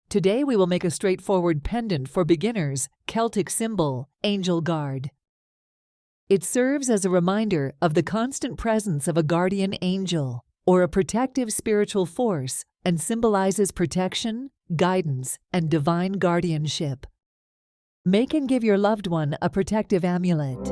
Today we will make a straightforward pendant for beginners, Celtic symbol, Angel Guard. It serves as a reminder of the constant presence of a guardian angel or a protective spiritual force and symbolizes protection, guidance, and divine guardianship. Make and give your loved one a protective amulet.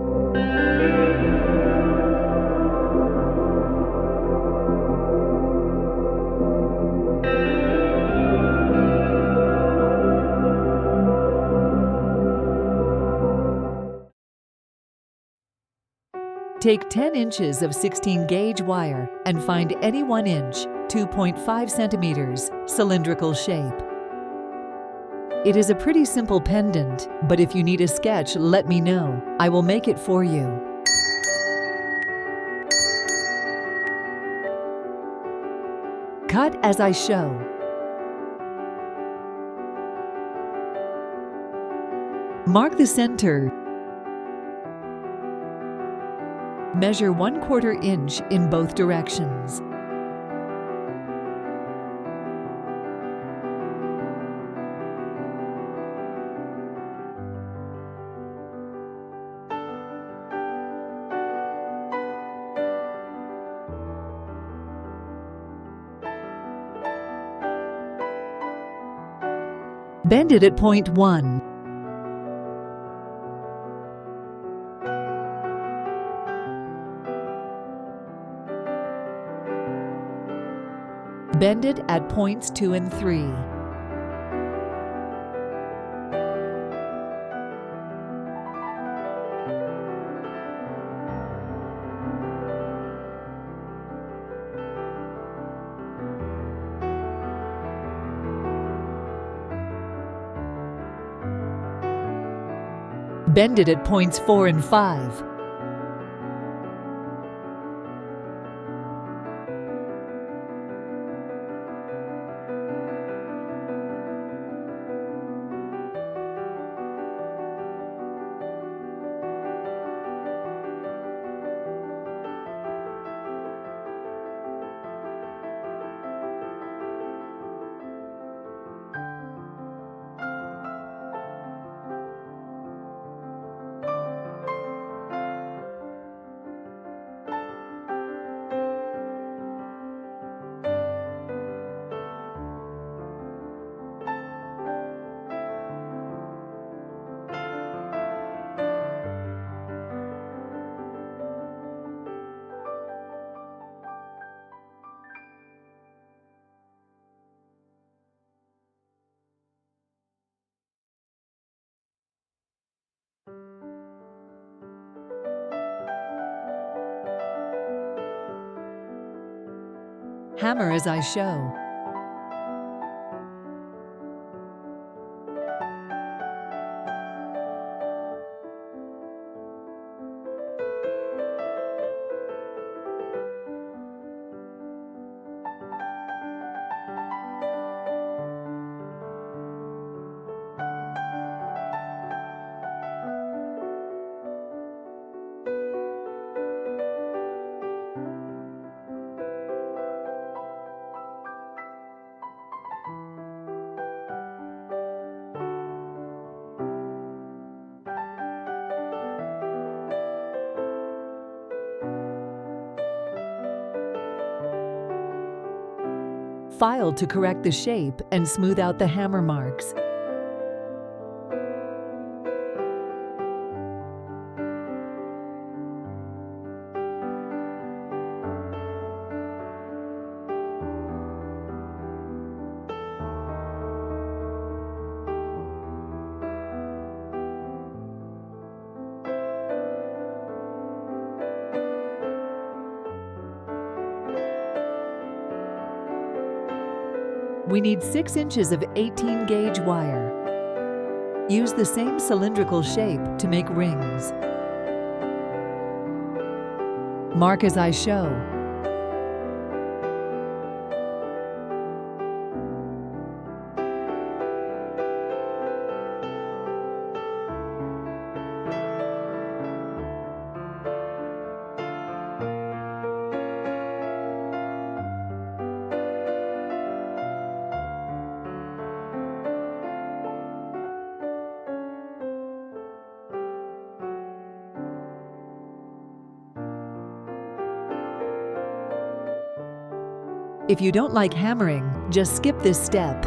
Take 10 inches of 16-gauge wire and find any 1 inch, 2.5 centimeters, cylindrical shape. It is a pretty simple pendant, but if you need a sketch, let me know. I will make it for you. Cut as I show. Mark the center. Measure 1/4 inch in both directions. Bend it at point 1. Bend it at points 2 and 3. Bend it at points 4 and 5. Hammer as I show. File to correct the shape and smooth out the hammer marks. We need 6 inches of 18-gauge wire. Use the same cylindrical shape to make rings. Mark as I show. If you don't like hammering, just skip this step.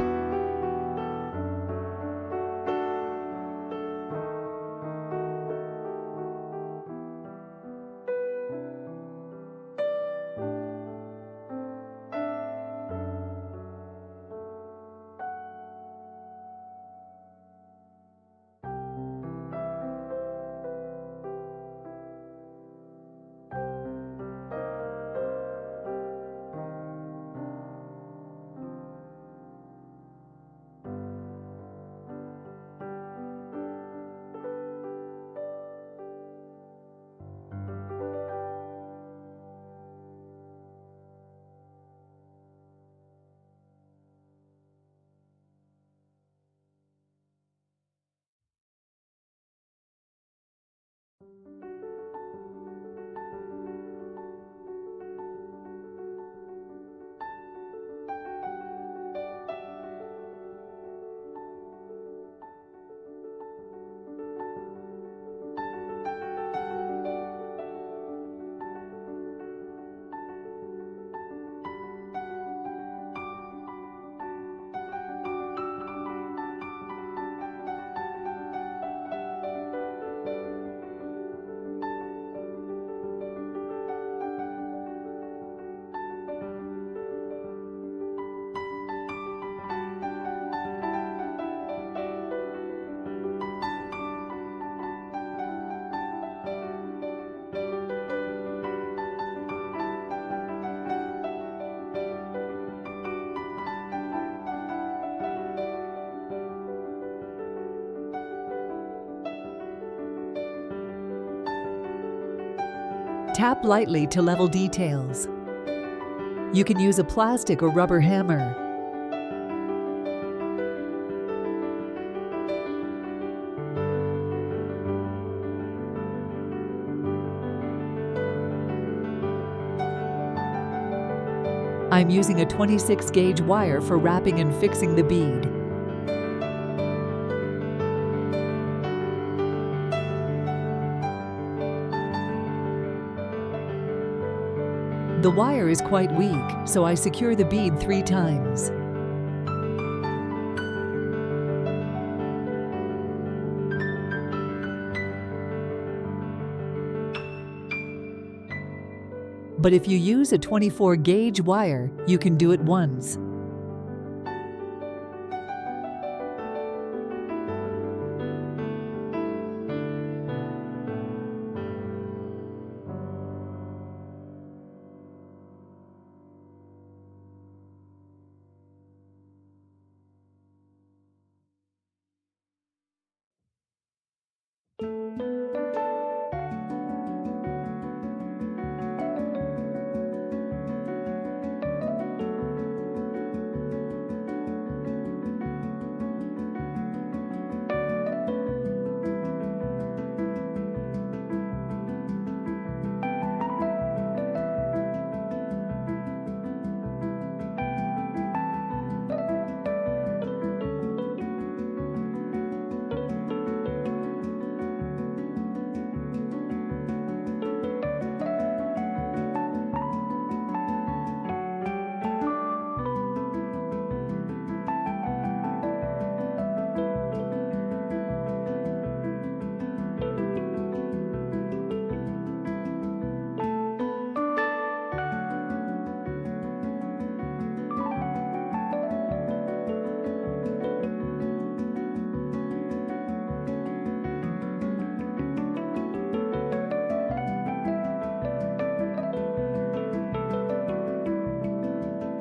Tap lightly to level details. You can use a plastic or rubber hammer. I'm using a 26 gauge wire for wrapping and fixing the bead. The wire is quite weak, so I secure the bead 3 times. But if you use a 24 gauge wire, you can do it once.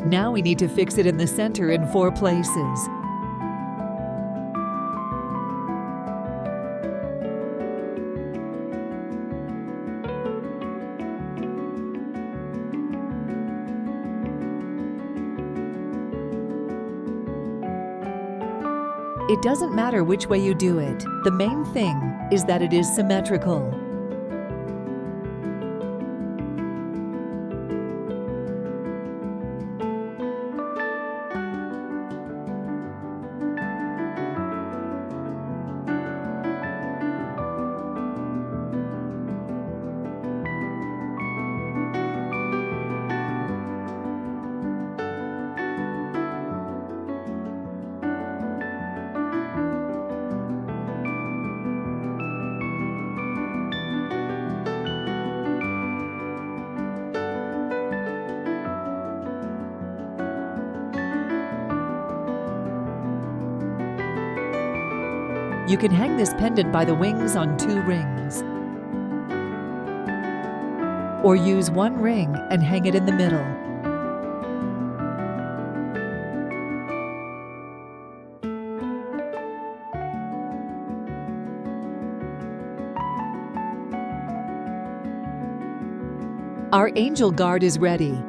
Now we need to fix it in the center in 4 places. It doesn't matter which way you do it. The main thing is that it is symmetrical. You can hang this pendant by the wings on 2 rings, or use 1 ring and hang it in the middle. Our angel guard is ready.